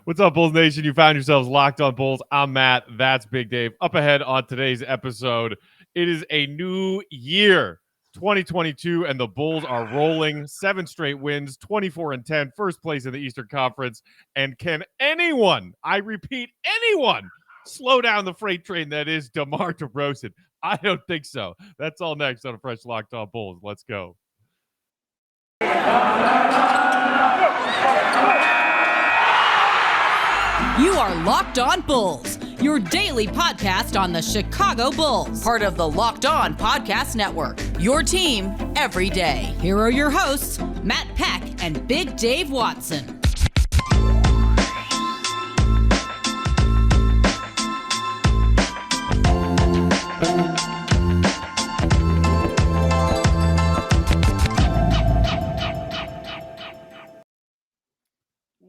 What's up, Bulls Nation? You found yourselves locked on Bulls. I'm Matt. That's Big Dave. Up ahead on today's episode, it is a new year, 2022, and the Bulls are rolling 7 straight wins, 24-10, first place in the Eastern Conference. And can anyone, I repeat, anyone, slow down the freight train that is DeMar DeRozan? I don't think so. That's all next on a fresh Locked On Bulls. Let's go. You are Locked On Bulls, your daily podcast on the Chicago Bulls, part of the Locked On Podcast Network, your team every day. Here are your hosts, Matt Peck and Big Dave Watson.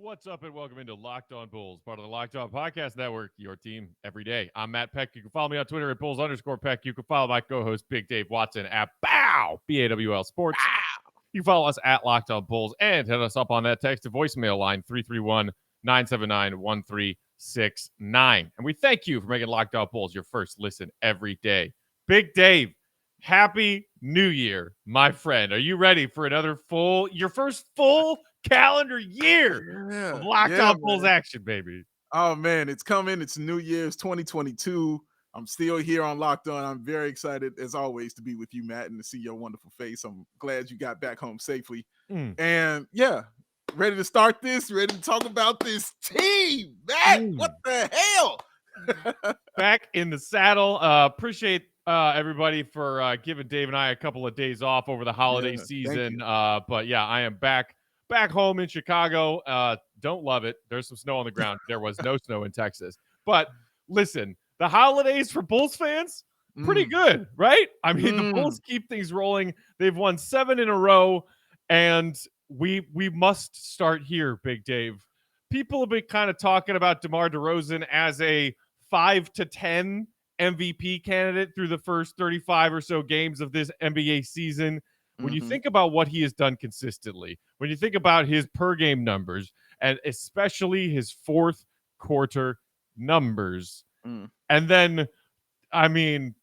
What's up and welcome into Locked On Bulls, part of the Locked On Podcast Network, your team every day. I'm Matt Peck. You can follow me on Twitter at Bulls_Peck. You can follow my co-host Big Dave Watson at BAWL Sports. Bow. You can follow us at Locked On Bulls and hit us up on that text to voicemail line 331-979-1369. And we thank you for making Locked On Bulls your first listen every day. Big Dave, happy New Year, my friend. Are you ready for your first full calendar year of Locked On Bulls action, baby? Oh, man, it's coming. It's New Year's 2022. I'm still here on Locked On. I'm very excited, as always, to be with you, Matt, and to see your wonderful face. I'm glad you got back home safely. And, ready to start this, ready to talk about this team, Matt. What the hell? Back in the saddle. Appreciate everybody for giving Dave and I a couple of days off over the holiday season. But, I am back home in Chicago. Don't love it. There's some snow on the ground. There was no snow in Texas. But listen, the holidays for Bulls fans, pretty good, right? I mean, the Bulls keep things rolling. They've won 7 in a row, and we must start here, Big Dave. People have been kind of talking about DeMar DeRozan as a 5 to 10 MVP candidate through the first 35 or so games of this NBA season. When you think about what he has done consistently, when you think about his per game numbers, and especially his fourth quarter numbers, and then, I mean,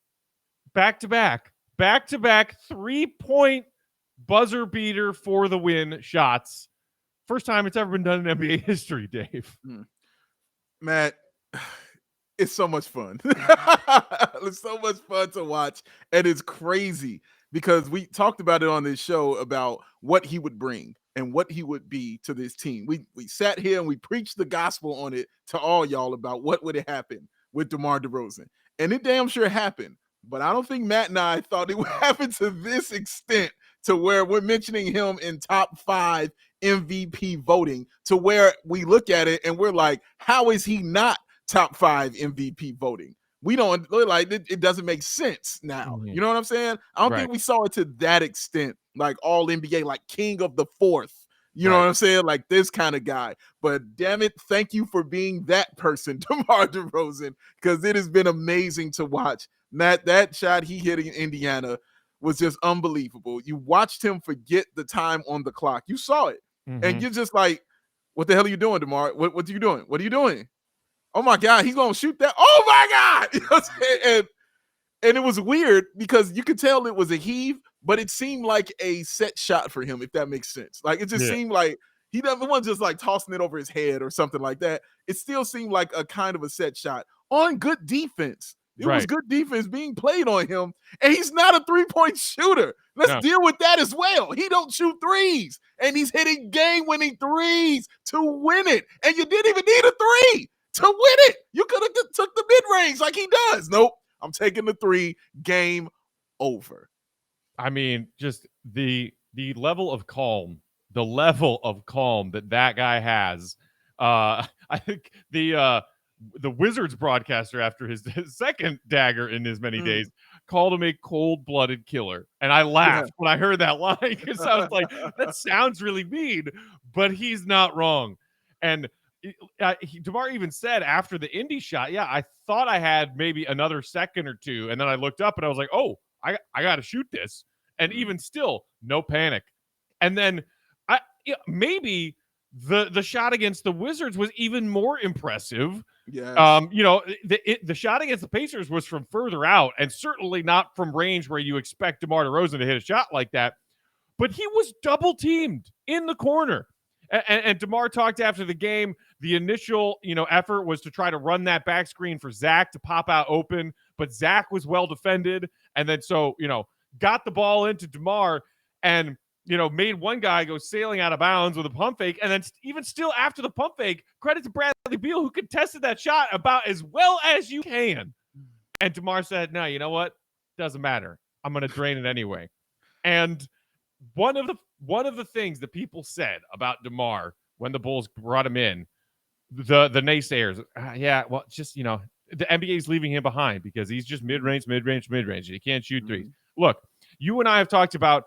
back-to-back 3-point buzzer beater for the win shots. First time it's ever been done in NBA history, Dave. Matt, it's so much fun. It's so much fun to watch, and it's crazy. Because we talked about it on this show about what he would bring and what he would be to this team. We sat here and we preached the gospel on it to all y'all about what would happen with DeMar DeRozan. And it damn sure happened. But I don't think Matt and I thought it would happen to this extent, to where we're mentioning him in top 5 MVP voting, to where we look at it and we're like, how is he not top 5 MVP voting? We don't like it. It doesn't make sense now. You know what I'm saying? I don't think we saw it to that extent, like all NBA, like king of the fourth. You know what I'm saying? Like this kind of guy. But damn it, thank you for being that person, DeMar DeRozan, because it has been amazing to watch. Matt, that shot he hit in Indiana was just unbelievable. You watched him forget the time on the clock. You saw it. And you're just like, what the hell are you doing, DeMar? What are you doing? What are you doing? Oh my God, he's gonna shoot that. Oh my God. You know what I'm saying? And it was weird because you could tell it was a heave, but it seemed like a set shot for him, if that makes sense. Like it just seemed like he wasn't just like tossing it over his head or something like that. It still seemed like a kind of a set shot on good defense. It was good defense being played on him, and he's not a 3-point shooter. Let's deal with that as well. He don't shoot threes, and he's hitting game-winning threes to win it. And you didn't even need a 3 to win it. You could have took the mid-range like he does. Nope. I'm taking the 3. Game over. I mean, just the level of calm, that guy has. I think the Wizards broadcaster, after his second dagger in as many days, called him a cold-blooded killer. And I laughed when I heard that line, because I was like, that sounds really mean, but he's not wrong. And DeMar even said after the Indy shot, I thought I had maybe another second or two, and then I looked up and I was like, oh, I got to shoot this. And even still, no panic. And then maybe The shot against the Wizards was even more impressive. Yes. The shot against the Pacers was from further out and certainly not from range where you expect DeMar DeRozan to hit a shot like that. But he was double teamed in the corner. And DeMar talked after the game. The initial, effort was to try to run that back screen for Zach to pop out open, but Zach was well defended. And then got the ball into DeMar and, made one guy go sailing out of bounds with a pump fake. And then even still after the pump fake, credit to Bradley Beal, who contested that shot about as well as you can. And DeMar said, no, you know what? Doesn't matter. I'm going to drain it anyway. And one of the things that people said about DeMar when the Bulls brought him in, the naysayers, the NBA is leaving him behind because he's just mid-range. He can't shoot threes. Look, you and I have talked about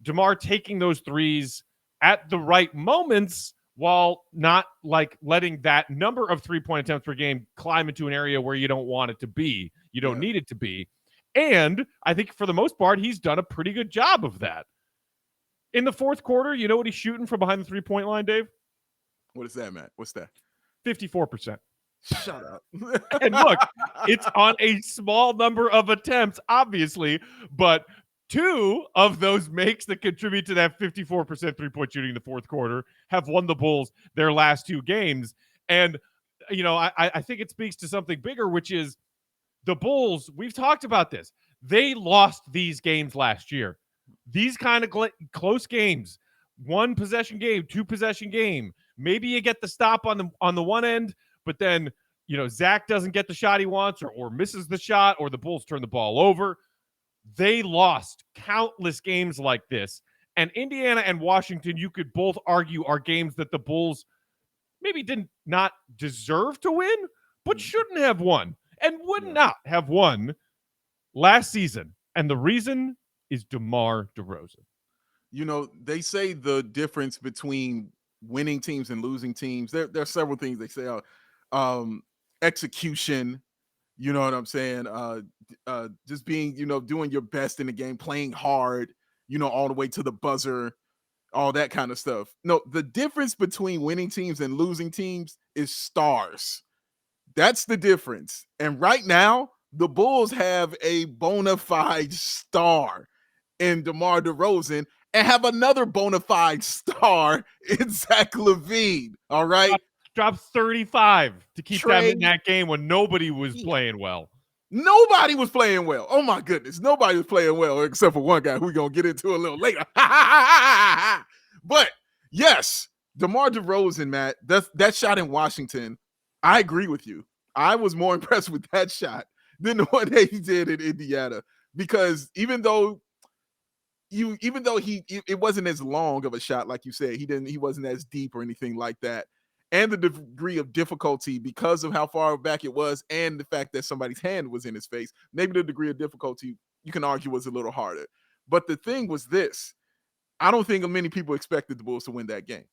DeMar taking those threes at the right moments while not letting that number of 3-point attempts per game climb into an area where you don't want it to be. You don't need it to be. And I think for the most part, he's done a pretty good job of that. In the fourth quarter, you know what he's shooting from behind the 3-point line, Dave? What is that, Matt? What's that? 54%. Shut up. And look, it's on a small number of attempts, obviously, but 2 of those makes that contribute to that 54% 3-point shooting in the fourth quarter have won the Bulls their last 2 games. And, I think it speaks to something bigger, which is the Bulls, we've talked about this. They lost these games last year. These kind of close games, 1 possession game, 2 possession game. Maybe you get the stop on the one end, but then, Zach doesn't get the shot he wants or misses the shot or the Bulls turn the ball over. They lost countless games like this. And Indiana and Washington, you could both argue, are games that the Bulls maybe did not deserve to win, but shouldn't have won and would not have won last season. And the reason is DeMar DeRozan. They say the difference between winning teams and losing teams. There are several things they say. Execution, you know what I'm saying? Just being, doing your best in the game, playing hard, all the way to the buzzer, all that kind of stuff. No, the difference between winning teams and losing teams is stars. That's the difference. And right now, the Bulls have a bona fide star in DeMar DeRozan and have another bona fide star in Zach LaVine. All right. Dropped 35 to keep them in that game when nobody was playing well. Nobody was playing well. Oh my goodness. Nobody was playing well except for one guy who we're going to get into a little later. But yes, DeMar DeRozan, Matt, that shot in Washington, I agree with you. I was more impressed with that shot than the one that he did in Indiana, because even though it wasn't as long of a shot, like you said, he wasn't as deep or anything like that. And the degree of difficulty because of how far back it was and the fact that somebody's hand was in his face, maybe the degree of difficulty you can argue was a little harder. But the thing was this, I don't think many people expected the Bulls to win that game,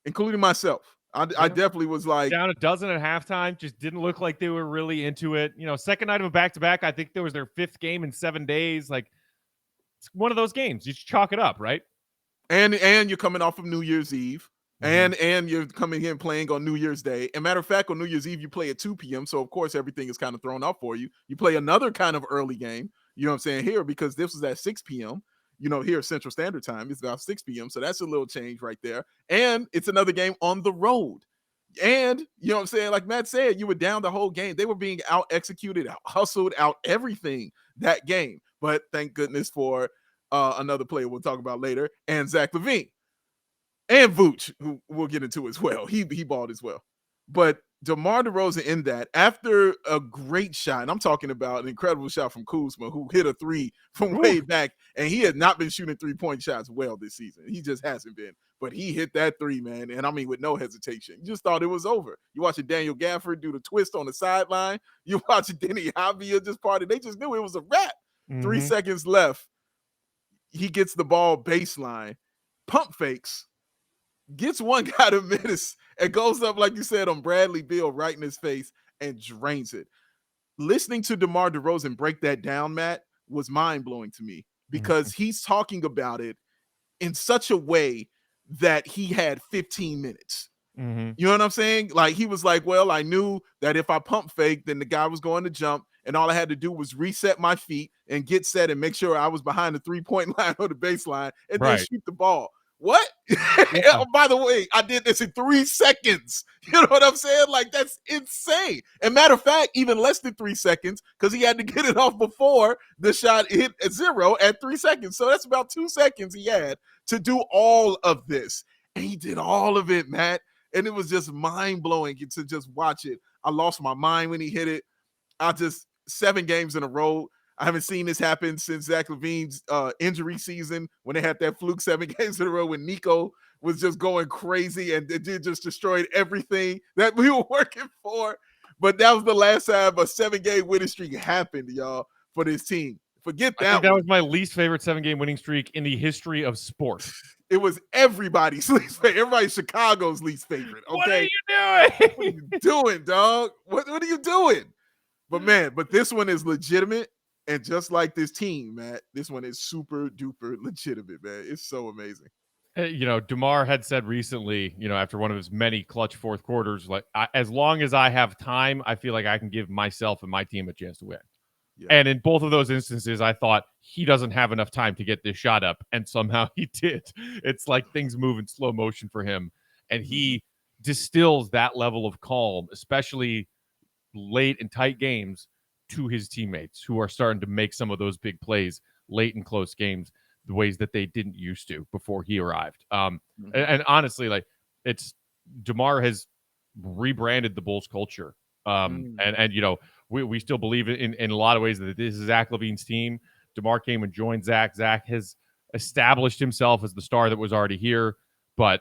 including myself. I definitely was like down a dozen at halftime, just didn't look like they were really into it. Second night of a back-to-back, I think there was their 5th game in 7 days. Like, it's one of those games. You just chalk it up, right? And you're coming off of New Year's Eve. And you're coming in playing on New Year's Day. And matter of fact, on New Year's Eve, you play at 2 p.m. So, of course, everything is kind of thrown off for you. You play another kind of early game, you know what I'm saying, here, because this was at 6 p.m. Here Central Standard Time, it's about 6 p.m. So that's a little change right there. And it's another game on the road. And, you know what I'm saying, like Matt said, you were down the whole game. They were being out-executed, out-hustled, out-everything that game. But thank goodness for another player we'll talk about later, and Zach LaVine. And Vooch, who we'll get into as well. He balled as well. But DeMar DeRozan in that, after a great shot, and I'm talking about an incredible shot from Kuzma, who hit a 3 from way back, and he had not been shooting 3-point shots well this season. He just hasn't been. But he hit that 3, man, and I mean with no hesitation. You just thought it was over. You watching Daniel Gafford do the twist on the sideline. You watching Denny Javier just party. They just knew it was a wrap. 3 seconds left. He gets the ball baseline, pump fakes, gets one guy to miss, and goes up, like you said, on Bradley Beal right in his face and drains it. Listening to DeMar DeRozan break that down, Matt, was mind-blowing to me, because he's talking about it in such a way that he had 15 minutes. Mm-hmm. You know what I'm saying? Like, he was like, well, I knew that if I pump fake, then the guy was going to jump, and all I had to do was reset my feet and get set and make sure I was behind the 3-point line or the baseline and then Right. shoot the ball. What? Yeah. Oh, by the way, I did this in 3 seconds. You know what I'm saying? Like, that's insane. And matter of fact, even less than 3 seconds, because he had to get it off before the shot hit at 0 at 3 seconds. So that's about 2 seconds he had to do all of this. And he did all of it, Matt. And it was just mind-blowing to just watch it. I lost my mind when he hit it. 7 games in a row. I haven't seen this happen since Zach LaVine's injury season, when they had that fluke 7 games in a row when Nico was just going crazy and it just destroyed everything that we were working for. But that was the last time a 7-game winning streak happened, y'all, for this team. Forget that. I think that was my least favorite 7-game winning streak in the history of sports. It was everybody's least favorite. Everybody's Chicago's least favorite. Okay? What are you doing? What are you doing, dog? What are you doing? But man, this one is legitimate. And just like this team, man, this one is super duper legitimate, man. It's so amazing. DeMar had said recently, after one of his many clutch fourth quarters, like, as long as I have time, I feel like I can give myself and my team a chance to win. Yeah. And in both of those instances, I thought he doesn't have enough time to get this shot up, and somehow he did. It's like things move in slow motion for him, and he distills that level of calm, especially late in tight games, to his teammates who are starting to make some of those big plays late in close games the ways that they didn't used to before he arrived. And honestly, like, it's DeMar has rebranded the Bulls culture. And we still believe in a lot of ways that this is Zach LaVine's team. DeMar came and joined Zach. Zach has established himself as the star that was already here, but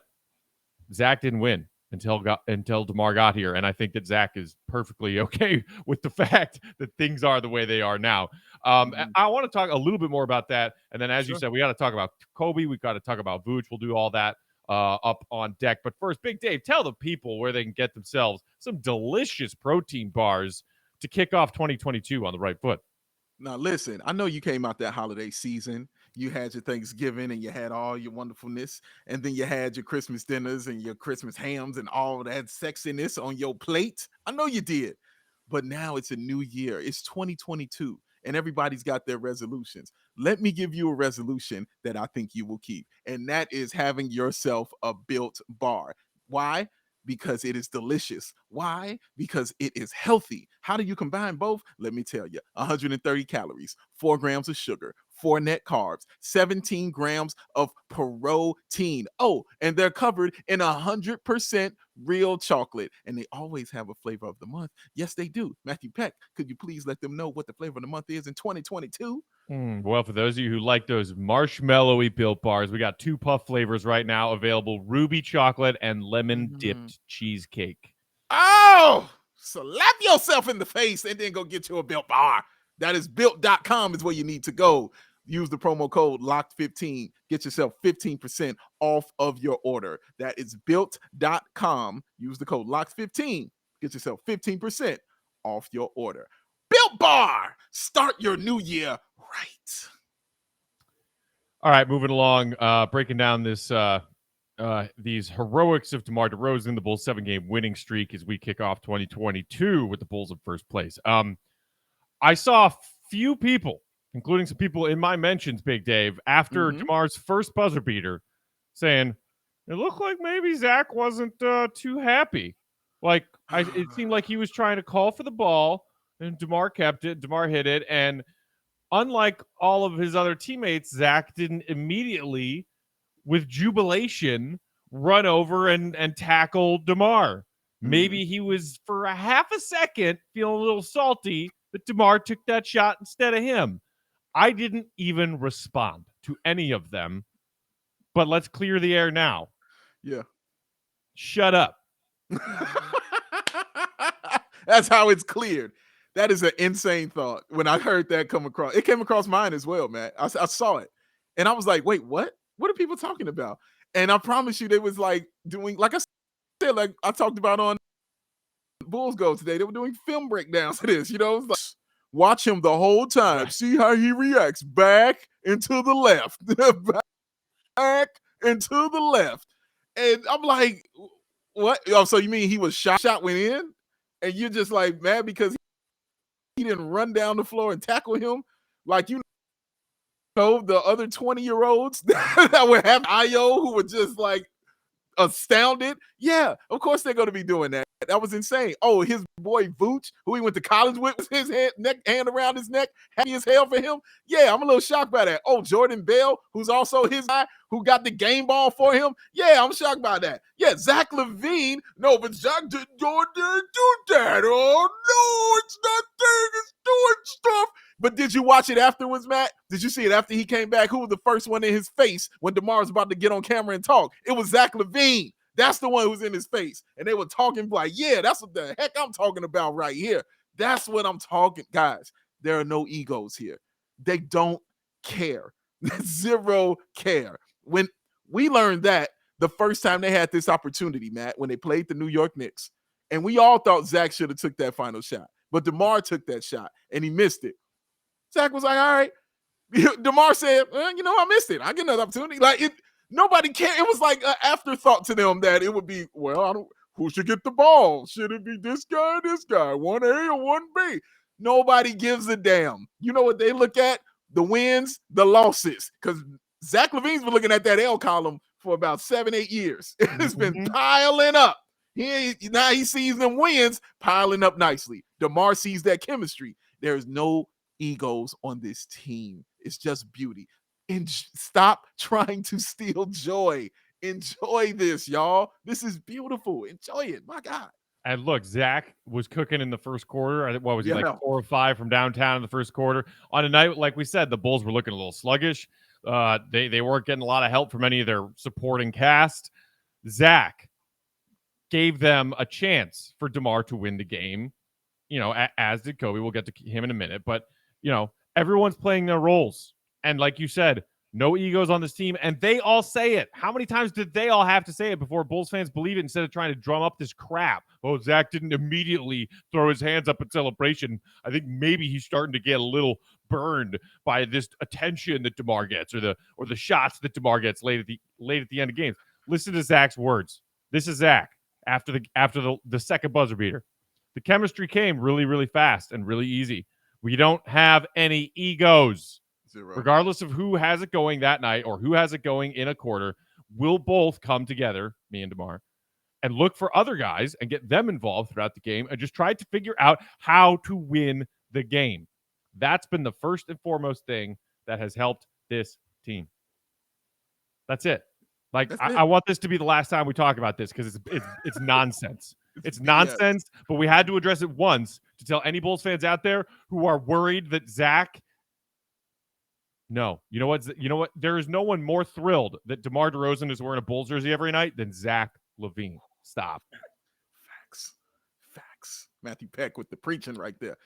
Zach didn't win until DeMar got here. And I think that Zach is perfectly okay with the fact that things are the way they are now. I want to talk a little bit more about that. And then, as you said, we got to talk about Coby. We got to talk about Vuce. We'll do all that up on deck. But first, Big Dave, tell the people where they can get themselves some delicious protein bars to kick off 2022 on the right foot. Now, listen, I know you came out that holiday season. You had your Thanksgiving and you had all your wonderfulness. And then you had your Christmas dinners and your Christmas hams and all that sexiness on your plate. I know you did. But now it's a new year. It's 2022 and everybody's got their resolutions. Let me give you a resolution that I think you will keep. And that is having yourself a Built bar. Why? Because it is delicious. Why? Because it is healthy. How do you combine both? Let me tell you. 130 calories, 4 grams of sugar, 4 net carbs, 17 grams of protein. Oh, and they're covered in 100% real chocolate. And they always have a flavor of the month. Yes, they do. Matthew Peck, could you please let them know what the flavor of the month is in 2022? Well, for those of you who like those marshmallowy Built bars, we got 2 puff flavors right now available: ruby chocolate and lemon dipped cheesecake. Oh, slap yourself in the face and then go get you a Built bar. That is built.com is where you need to go. Use the promo code LOCKED15. Get yourself 15% off of your order. That is built.com. Use the code LOCKED15. Get yourself 15% off your order. Built Bar. Start your new year right. All right, moving along, breaking down this these heroics of DeMar DeRozan, the Bulls' 7-game winning streak as we kick off 2022 with the Bulls in first place. I saw a few people, including some people in my mentions, Big Dave, after DeMar's first buzzer beater, saying it looked like maybe Zach wasn't too happy. Like, it seemed like he was trying to call for the ball, and DeMar kept it. DeMar hit it, and unlike all of his other teammates, Zach didn't immediately, with jubilation, run over and tackle DeMar. Maybe he was, for a half a second, feeling a little salty that DeMar took that shot instead of him. I didn't even respond to any of them, but let's clear the air now. Yeah. Shut up. That's how it's cleared. That is an insane thought. When I heard that come across, it came across mine as well, man. I saw it. And I was like, wait, what? What are people talking about? And I promise you, they was like doing, like I said, like I talked about on Bulls Go today, they were doing film breakdowns to this, like, watch him the whole time. Right. See how he reacts. Back and to the left. Back and to the left. And I'm like, What? Oh, so you mean he was shot went in, and you're just like mad because he didn't run down the floor and tackle him like the other 20-year-olds that would have IO who were just like astounded. Yeah, of course they're going to be doing that. That was insane. Oh, his boy Vooch, who he went to college with, was his hand around his neck, happy as hell for him. Yeah, I'm a little shocked by that. Oh, Jordan Bell, who's also his guy, who got the game ball for him. Yeah, I'm shocked by that. Yeah, Zach LaVine. No, but Zach didn't do that. Oh, no, it's not there. It's doing stuff. But did you watch it afterwards, Matt? Did you see it after he came back? Who was the first one in his face when DeMar was about to get on camera and talk? It was Zach LaVine. That's the one who was in his face. And they were talking like, yeah, that's what the heck I'm talking about right here. That's what I'm talking. Guys, there are no egos here. They don't care. Zero care. When we learned that the first time they had this opportunity, Matt, when they played the New York Knicks, and we all thought Zach should have took that final shot. But DeMar took that shot, and he missed it. Zach was like, all right. DeMar said, I missed it. I get another opportunity. Like, nobody cared. It was like an afterthought to them that it would be, who should get the ball? Should it be this guy or this guy? 1A or 1B? Nobody gives a damn. You know what they look at? The wins, the losses. Because Zach LaVine's been looking at that L column for about 7-8 years. It's been piling up. Now he sees them wins piling up nicely. DeMar sees that chemistry. There's no egos on this team. It's just beauty. And stop trying to steal joy. Enjoy this, y'all. This is beautiful. Enjoy it. My God. And look, Zach was cooking in the first quarter. What was he, like 4 or 5 from downtown in the first quarter? On a night, like we said, the Bulls were looking a little sluggish. They weren't getting a lot of help from any of their supporting cast. Zach gave them a chance for DeMar to win the game, as did Coby. We'll get to him in a minute. But, everyone's playing their roles. And like you said, no egos on this team. And they all say it. How many times did they all have to say it before Bulls fans believe it instead of trying to drum up this crap? Oh, Zach didn't immediately throw his hands up in celebration. I think maybe he's starting to get a little burned by this attention that DeMar gets or the shots that DeMar gets late at the end of games. Listen to Zach's words. This is Zach after the second buzzer beater. The chemistry came really, really fast and really easy. We don't have any egos. Zero. Regardless of who has it going that night or who has it going in a quarter, we'll both come together, me and DeMar, and look for other guys and get them involved throughout the game and just try to figure out how to win the game. That's been the first and foremost thing that has helped this team. That's it. I want this to be the last time we talk about this because it's nonsense. It's nonsense, but we had to address it once to tell any Bulls fans out there who are worried that Zach. No, you know what? There is no one more thrilled that DeMar DeRozan is wearing a Bulls jersey every night than Zach LaVine. Stop. Facts. Matthew Peck with the preaching right there.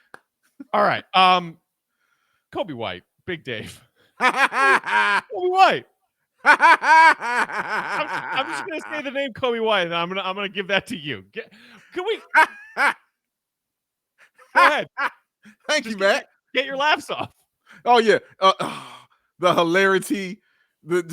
All right. Coby White, Big Dave. Coby White. I'm just gonna say the name Coby White, and I'm gonna give that to you. Can we? Go ahead. Thank you, Matt. Get your laughs off. Oh yeah, the hilarity, let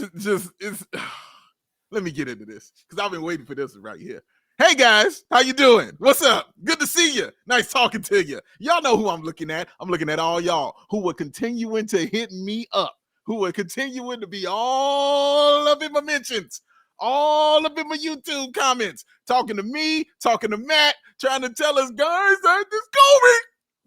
me get into this because I've been waiting for this right here. Hey guys, how you doing? What's up? Good to see you. Nice talking to you. Y'all know who I'm looking at. I'm looking at all y'all who are continuing to hit me up, who are continuing to be all up in my mentions, all up in my YouTube comments, talking to me, talking to Matt, trying to tell us, guys, that this Coby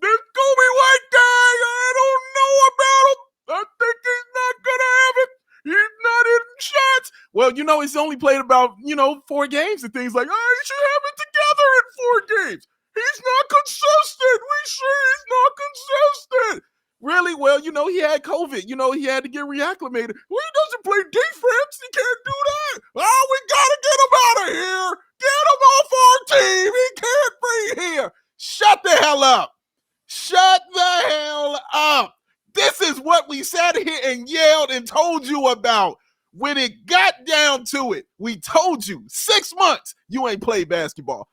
White guy, I don't know about him. I think he's not going to have it. He's not hitting shots. Well, he's only played about, 4 games and things like, he should have it together in 4 games. He's not consistent. We say he's not consistent. Really? Well, he had COVID. He had to get reacclimated. Well, he doesn't play defense. He can't do that. Oh, we got to get him out of here. Get him off our team. He can't be here. Shut the hell up. Shut the hell up. This is what we sat here and yelled and told you about. When it got down to it, we told you 6 months you ain't played basketball.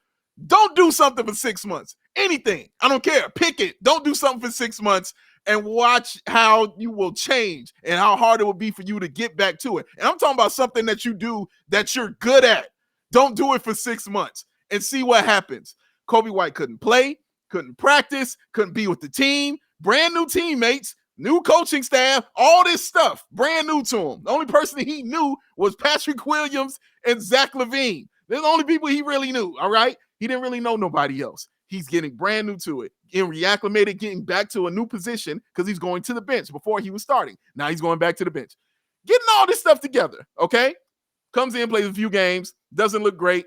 Don't do something for 6 months. Anything. I don't care. Pick it. Don't do something for 6 months and watch how you will change and how hard it will be for you to get back to it. And I'm talking about something that you do that you're good at. Don't do it for 6 months and see what happens. Coby White couldn't play, couldn't practice, couldn't be with the team, brand new teammates, new coaching staff, all this stuff, brand new to him. The only person that he knew was Patrick Williams and Zach LaVine. They're the only people he really knew, all right? He didn't really know nobody else. He's getting brand new to it, getting reacclimated, getting back to a new position because he's going to the bench. Before he was starting. Now he's going back to the bench. Getting all this stuff together, okay? Comes in, plays a few games, doesn't look great,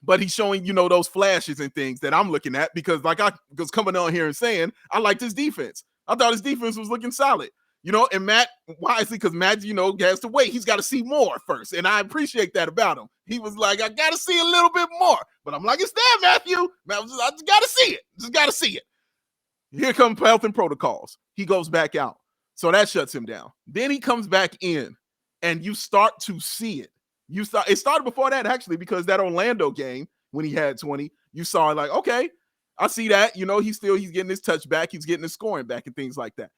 but he's showing, those flashes and things that I'm looking at because like I was coming on here and saying, I liked his defense. I thought his defense was looking solid. And Matt, wisely, because Matt, has to wait. He's got to see more first. And I appreciate that about him. He was like, I got to see a little bit more. But I'm like, it's there, Matthew. I just got to see it. Just got to see it. Here comes health and protocols. He goes back out. So that shuts him down. Then he comes back in, and you start to see it. It started before that, actually, because that Orlando game, when he had 20, you saw it like, okay, I see that. He's getting his touch back. He's getting his scoring back and things like that.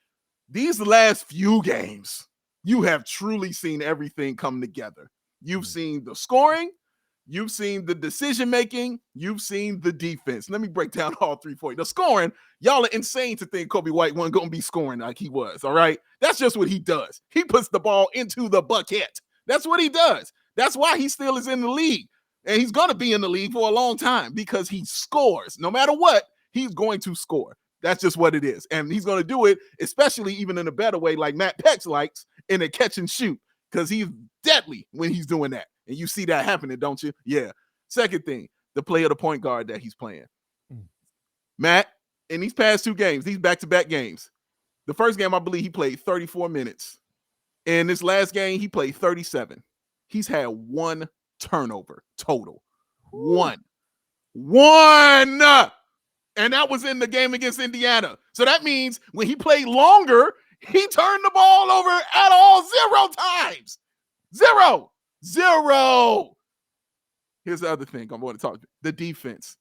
These last few games, you have truly seen everything come together. You've seen the scoring, you've seen the decision-making, you've seen the defense. Let me break down all three for you. The scoring, y'all are insane to think Coby White wasn't going to be scoring like he was, all right? That's just what he does. He puts the ball into the bucket. That's what he does. That's why he still is in the league. And he's going to be in the league for a long time because he scores. No matter what, he's going to score. That's just what it is. And he's going to do it, especially even in a better way like Matt Peck likes, in a catch and shoot, because he's deadly when he's doing that. And you see that happening, don't you? Yeah. Second thing, the play of the point guard that he's playing. Matt, in these past two games, these back-to-back games, the first game, I believe he played 34 minutes. In this last game, he played 37. He's had one turnover total. One. And that was in the game against Indiana. So that means when he played longer, he turned the ball over at all 0 times. Zero. Here's the other thing I'm going to talk about. The defense.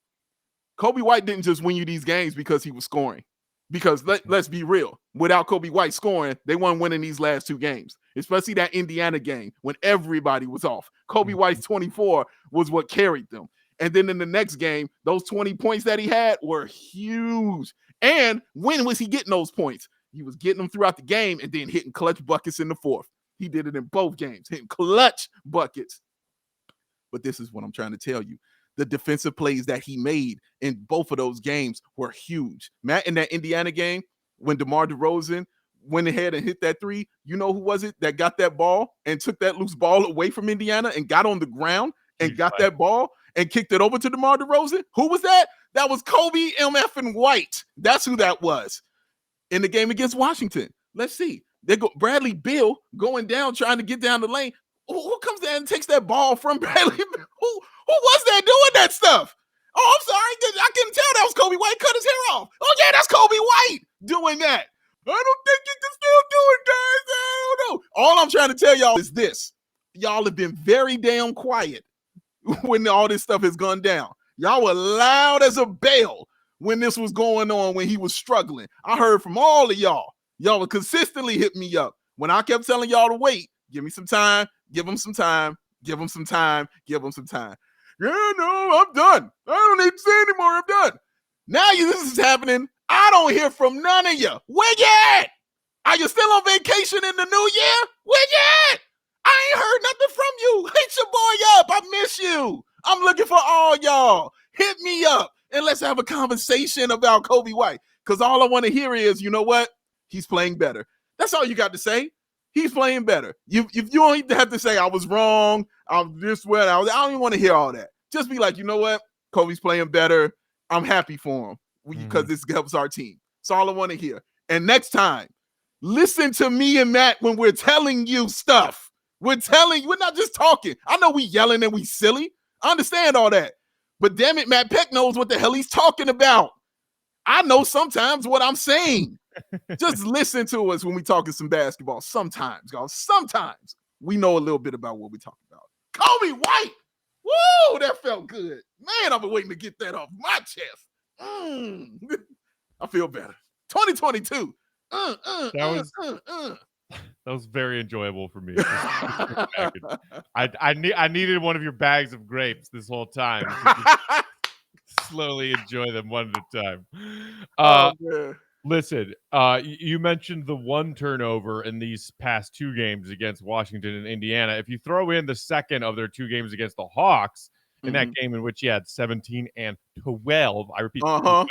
Coby White didn't just win you these games because he was scoring. Because let's be real. Without Coby White scoring, they weren't winning these last two games, especially that Indiana game when everybody was off. Coby White's 24 was what carried them. And then in the next game, those 20 points that he had were huge. And when was he getting those points? He was getting them throughout the game and then hitting clutch buckets in the fourth. He did it in both games, hitting clutch buckets. But this is what I'm trying to tell you. The defensive plays that he made in both of those games were huge. Matt, in that Indiana game, when DeMar DeRozan went ahead and hit that three, you know who was it that got that ball and took that loose ball away from Indiana and got on the ground and got that ball and kicked it over to DeMar DeRozan? Who was that? That was Coby MF White. That's who that was. In the game against Washington. Let's see. They go Bradley Beal going down, trying to get down the lane. Who comes down and takes that ball from Bradley Beal? Who was that doing that stuff? Oh, I'm sorry. I couldn't tell that was Coby White. Cut his hair off. Oh, yeah, that's Coby White doing that. I don't think you can still do it, guys. I don't know. All I'm trying to tell y'all is this. Y'all have been very damn quiet when all this stuff has gone down. Y'all were loud as a bell when this was going on, when he was struggling. I heard from all of y'all. Y'all would consistently hit me up. When I kept telling y'all to wait, give me some time, give him some time, give him some time, give him some time. Yeah, no, I'm done. I don't need to say anymore. I'm done. Now this is happening. I don't hear from none of you. Where you at? Are you still on vacation in the new year? Where you at? I ain't heard nothing from you. Hit your boy up. I miss you. I'm looking for all y'all. Hit me up and let's have a conversation about Coby White. Because all I want to hear is, you know what? He's playing better. That's all you got to say. He's playing better. If you don't even have to say I was wrong, I'm this way, I don't even want to hear all that. Just be like, you know what? Coby's playing better. I'm happy for him because this helps our team. That's all I want to hear. And next time, listen to me and Matt when we're telling you stuff. We're not just talking. I know we yelling and we silly. I understand all that. But damn it, Matt Peck knows what the hell he's talking about. I know sometimes what I'm saying. Just listen to us when we talking some basketball. Sometimes, y'all. Sometimes we know a little bit about what we talking about. Coby White. Woo, that felt good. Man, I've been waiting to get that off my chest. I feel better. 2022. That was very enjoyable for me. I needed one of your bags of grapes this whole time. Slowly enjoy them one at a time. Oh, man. Listen, you mentioned the one turnover in these past 2 games against Washington and Indiana. If you throw in the second of their 2 games against the Hawks, in that game in which he had 17 and 12, I repeat, 12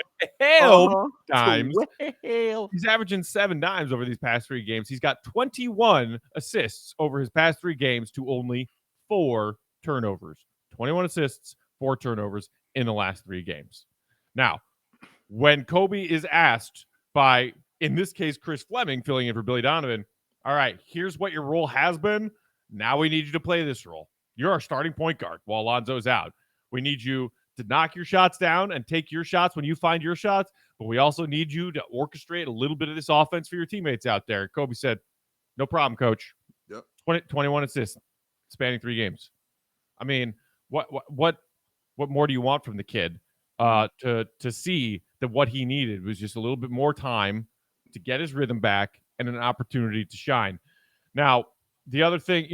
times, he's averaging 7 dimes over these past 3 games. He's got 21 assists over his past 3 games to only 4 turnovers. 21 assists, 4 turnovers in the last 3 games. Now, when Coby is asked by, in this case, Chris Fleming filling in for Billy Donovan, all right, here's what your role has been. Now we need you to play this role. You're our starting point guard while Alonzo's out. We need you to knock your shots down and take your shots when you find your shots, but we also need you to orchestrate a little bit of this offense for your teammates out there. Coby said, no problem, coach. Yep. 21 assists, spanning 3 games. I mean, what more do you want from the kid? To see that what he needed was just a little bit more time to get his rhythm back and an opportunity to shine. Now, the other thing,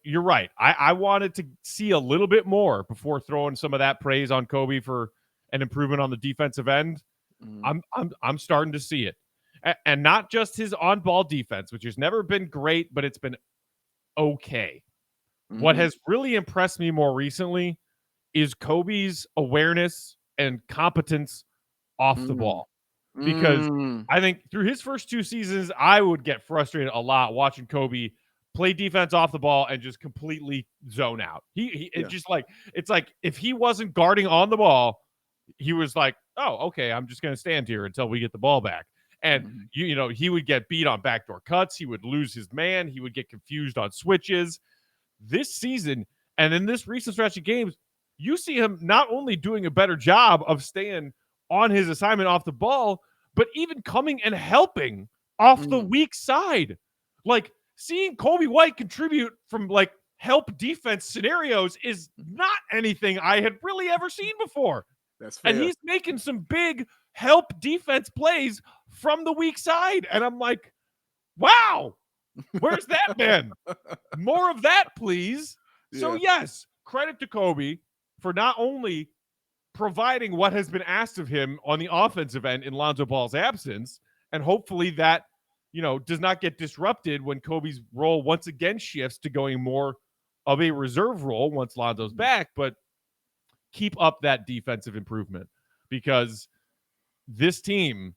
you're right. I wanted to see a little bit more before throwing some of that praise on Coby for an improvement on the defensive end. I'm starting to see it, and not just his on-ball defense, which has never been great, but it's been okay. What has really impressed me more recently is Coby's awareness and competence off the ball. Because I think through his first 2 seasons, I would get frustrated a lot watching Coby play defense off the ball and just completely zone out. It's just like, it's like if he wasn't guarding on the ball, he was like, oh, okay, I'm just going to stand here until we get the ball back. And, he would get beat on backdoor cuts. He would lose his man. He would get confused on switches. This season, and in this recent stretch of games, you see him not only doing a better job of staying on his assignment off the ball, but even coming and helping off the weak side. Like, seeing Coby White contribute from, like, help defense scenarios is not anything I had really ever seen before. That's fair. And he's making some big help defense plays from the weak side. And I'm like, wow, where's that been? More of that, please. Yeah. So, yes, credit to Coby for not only providing what has been asked of him on the offensive end in Lonzo Ball's absence, and hopefully that, does not get disrupted when Coby's role once again shifts to going more of a reserve role once Lonzo's back, but keep up that defensive improvement, because this team,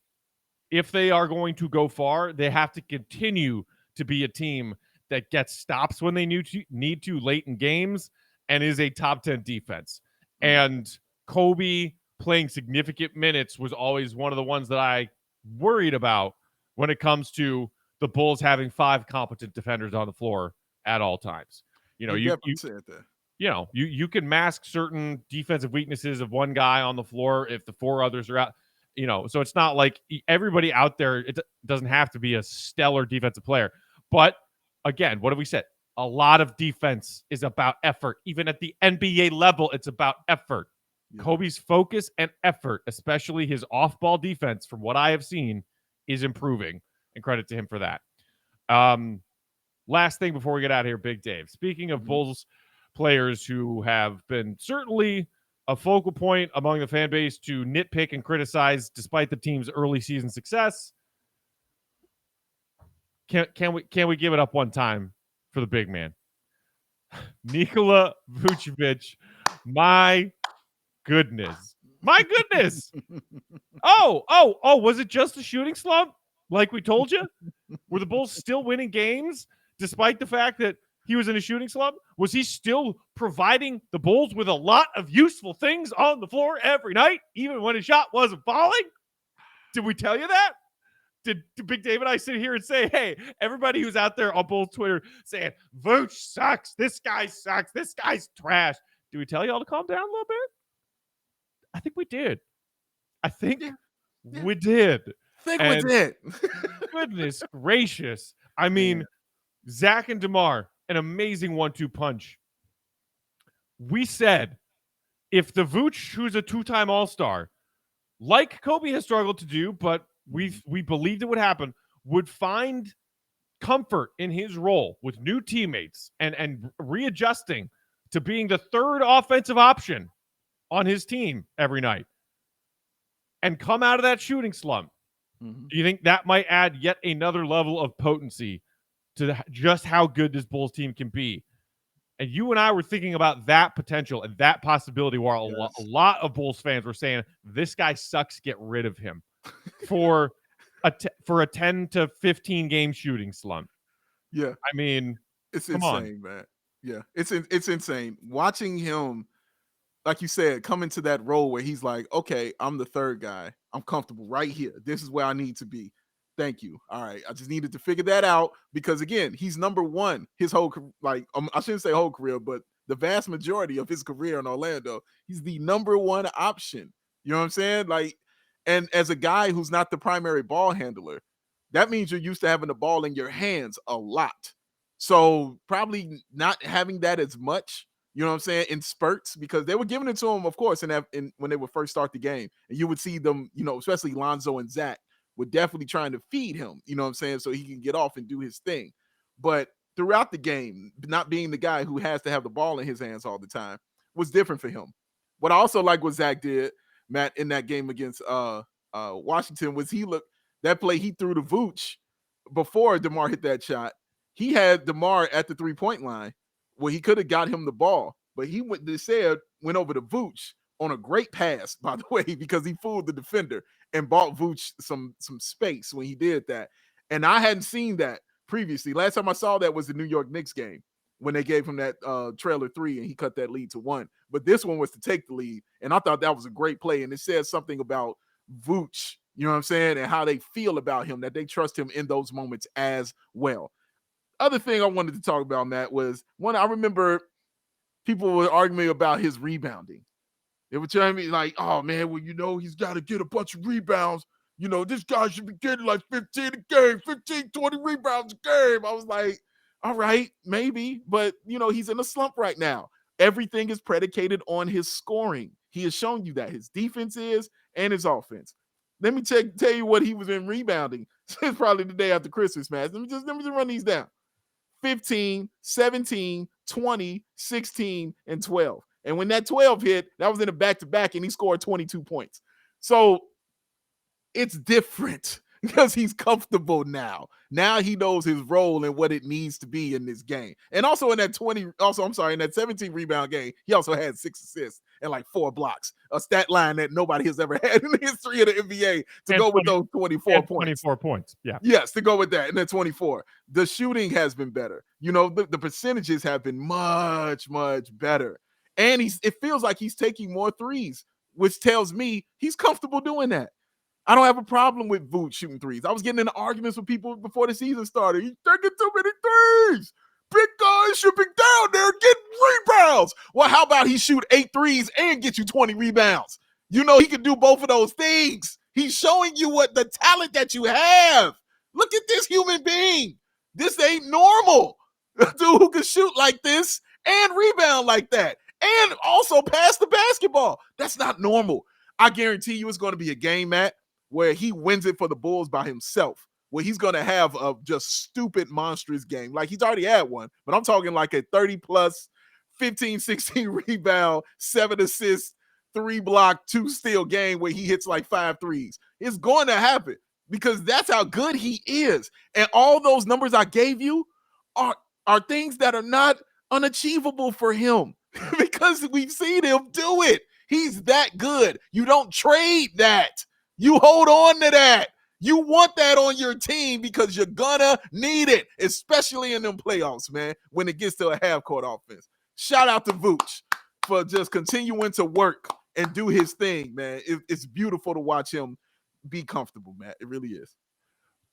if they are going to go far, they have to continue to be a team that gets stops when they need to late in games and is a top 10 defense. And Coby playing significant minutes was always one of the ones that I worried about when it comes to the Bulls having 5 competent defenders on the floor at all times. You can mask certain defensive weaknesses of one guy on the floor if the 4 others are out. So it's not like everybody out there, it doesn't have to be a stellar defensive player. But again, what have we said? A lot of defense is about effort. Even at the NBA level, it's about effort. Yeah. Coby's focus and effort, especially his off-ball defense, from what I have seen, is improving, and credit to him for that. Last thing before we get out of here, Big Dave. Speaking of Bulls players who have been certainly a focal point among the fan base to nitpick and criticize despite the team's early season success, can we give it up one time for the big man? Nikola Vucevic. My goodness. Oh, was it just a shooting slump like we told you? Were the Bulls still winning games despite the fact that he was in a shooting slump? Was he still providing the Bulls with a lot of useful things on the floor every night, even when his shot wasn't falling? Did we tell you that? Did Big Dave and I sit here and say, hey, everybody who's out there on Bulls Twitter saying, Vooch sucks, this guy sucks, this guy's trash. Did we tell y'all to calm down a little bit? I think we did. We did. We did. Goodness gracious. I mean, Zach and DeMar, an amazing 1-2 punch. We said, if the Vooch, who's a 2-time All-Star, like Coby has struggled to do, but we believed it would happen, would find comfort in his role with new teammates and readjusting to being the third offensive option on his team every night and come out of that shooting slump, do you think that might add yet another level of potency to just how good this Bulls team can be? And you and I were thinking about that potential and that possibility while a lot of Bulls fans were saying, this guy sucks, get rid of him for a 10 to 15 game shooting slump. Yeah. I mean, it's come insane, man. Yeah. It's insane. Watching him, like you said, come into that role where he's like, okay, I'm the third guy. I'm comfortable right here. This is where I need to be. Thank you. All right. I just needed to figure that out because, again, he's number one his whole, I shouldn't say whole career, but the vast majority of his career in Orlando, he's the number one option. You know what I'm saying? Like, and as a guy who's not the primary ball handler, that means you're used to having the ball in your hands a lot. So probably not having that as much, you know what I'm saying, in spurts, because they were giving it to him, of course, when they would first start the game. And you would see them, especially Lonzo and Zach, were definitely trying to feed him, you know what I'm saying, so he can get off and do his thing. But throughout the game, not being the guy who has to have the ball in his hands all the time was different for him. What I also like what Zach did, Matt, in that game against Washington was that play he threw to Vooch before DeMar hit that shot. He had DeMar at the 3-point line where he could have got him the ball, but he went over to Vooch on a great pass, by the way, because he fooled the defender and bought Vooch some space when he did that. And I hadn't seen that previously. Last time I saw that was the New York Knicks game when they gave him that trailer 3 and he cut that lead to 1. But this one was to take the lead, and I thought that was a great play. And it says something about Vooch, you know what I'm saying, and how they feel about him, that they trust him in those moments as well. Other thing I wanted to talk about, Matt, was one. I remember people were arguing about his rebounding. They were telling me like, oh man, well, he's got to get a bunch of rebounds. This guy should be getting like 15 a game, 15, 20 rebounds a game. I was like, all right, maybe, but he's in a slump right now. Everything is predicated on his scoring. He has shown you that his defense is and his offense. Let me tell you what he was in rebounding since probably the day after Christmas, man. Let me just run these down. 15, 17, 20, 16, and 12. And when that 12 hit, that was in a back-to-back, and he scored 22 points. So it's different because he's comfortable now. Now he knows his role and what it needs to be in this game. And also in that 17 rebound game, he also had 6 assists and like 4 blocks, a stat line that nobody has ever had in the history of the NBA with those 24 points. 24 points, yeah. Yes, to go with that, and then 24. The shooting has been better. The percentages have been much, much better. And it feels like he's taking more threes, which tells me he's comfortable doing that. I don't have a problem with Vooch shooting threes. I was getting into arguments with people before the season started. He's taking too many threes. Big guys should be down there getting rebounds. Well, how about he shoot 8 threes and get you 20 rebounds? He can do both of those things. He's showing you what the talent that you have. Look at this human being. This ain't normal. A dude who can shoot like this and rebound like that and also pass the basketball. That's not normal. I guarantee you it's going to be a game, Matt, where he wins it for the Bulls by himself, where he's going to have a just stupid, monstrous game. Like he's already had one, but I'm talking like a 30-plus, 15, 16 rebound, 7 assists, 3 block, 2 steal game where he hits like 5 threes. It's going to happen because that's how good he is. And all those numbers I gave you are things that are not unachievable for him because we've seen him do it. He's that good. You don't trade that. You hold on to that. You want that on your team because you're gonna need it, especially in them playoffs, man, when it gets to a half-court offense. Shout out to Vooch for just continuing to work and do his thing, man. It's beautiful to watch him be comfortable, man. It really is.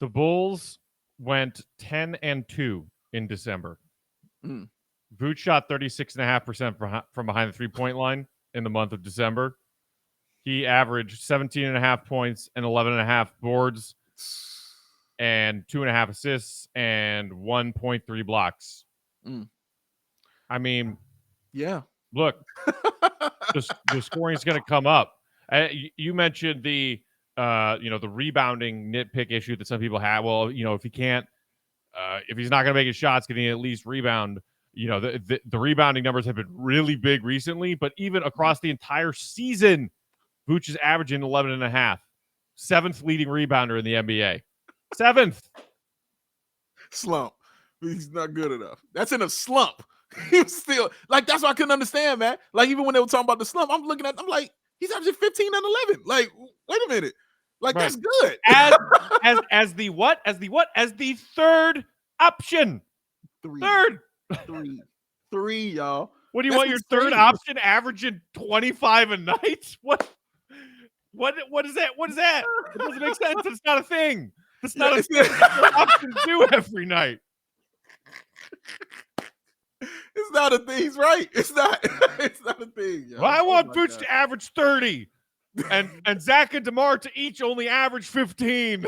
The Bulls went 10-2 in December. Vooch shot 36.5% from behind the 3-point line in the month of December. He averaged 17.5 points and 11.5 boards and 2.5 assists and 1.3 blocks. I mean, yeah. Look, the scoring is going to come up. You mentioned the rebounding nitpick issue that some people have. Well, if he can't if he's not going to make his shots, can he at least rebound? You know, the rebounding numbers have been really big recently, but even across the entire season, Vooch is averaging 11.5. 7th leading rebounder in the NBA. 7th. Slump. He's not good enough. That's in a slump. He was still like, that's what I couldn't understand, man. Like, even when they were talking about the slump, I'm like, he's averaging 15 and 11. Like, wait a minute. Like, right. That's good. As the what? As the third option. Three, y'all. What do you want? Your third option averaging 25 a night? What is that? What is that? It doesn't make sense. It's not a thing. That's not a thing options do every night. It's not a thing. He's right. It's not a thing. Yo. Well, I want Vooch to average 30, and Zach and DeMar to each only average 15.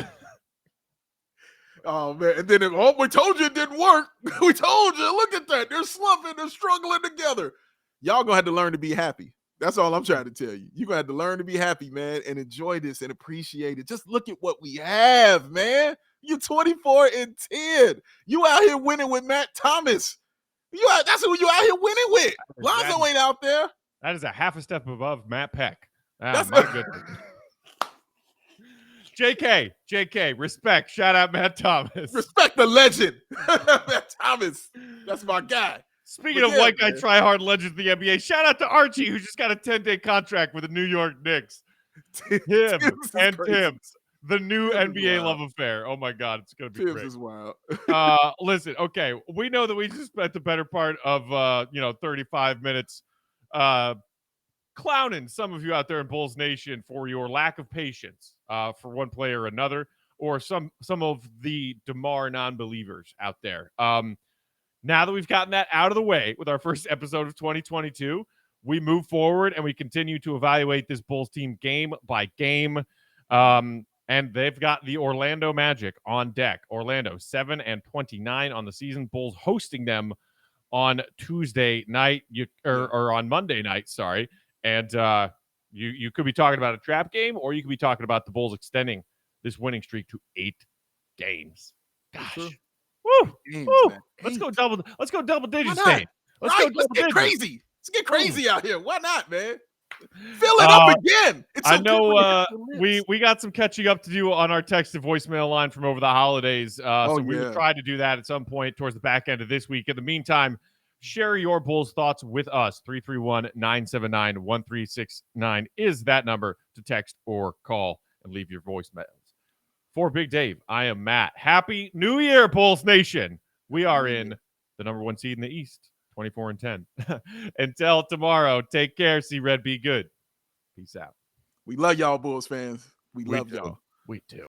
Oh man! And then we told you it didn't work. We told you. Look at that. They're slumping. They're struggling together. Y'all gonna have to learn to be happy. That's all I'm trying to tell you. You're gonna have to learn to be happy, man, and enjoy this and appreciate it. Just look at what we have, man. You're 24-10. You out here winning with Matt Thomas. That's who you out here winning with. Lonzo ain't out there. That is a half a step above Matt Peck. That's my goodness. JK, respect. Shout out Matt Thomas. Respect the legend. Matt Thomas. That's my guy. Speaking of white guy try-hard legends of the NBA, shout out to Archie, who just got a 10-day contract with the New York Knicks. Him and Tim, the new NBA love affair. Oh, my God. It's going to be Tibbs great. Is wild. Listen, okay, we know that we just spent the better part of, 35 minutes clowning some of you out there in Bulls Nation for your lack of patience for one player or another, or some of the DeMar non-believers out there. Now that we've gotten that out of the way with our first episode of 2022, we move forward and we continue to evaluate this Bulls team game by game. And they've got the Orlando Magic on deck. Orlando 7-29 on the season. Bulls hosting them on Tuesday night, or on Monday night, sorry. And you could be talking about a trap game, or you could be talking about the Bulls extending this winning streak to 8 games. Gosh. Woo! Games, Woo! Man. Let's go double digits. Let's get crazy. Let's get crazy out here. Why not, man? Fill it up again. I know we got some catching up to do on our text to voicemail line from over the holidays. So we will try to do that at some point towards the back end of this week. In the meantime, share your Bulls thoughts with us. 331-979-1369 is that number to text or call and leave your voicemails. For Big Dave, I am Matt. Happy New Year, Bulls Nation. We are in the number 1 seed in the East, 24-10. Until tomorrow, take care. See Red, be good. Peace out. We love y'all, Bulls fans. We love y'all. We do.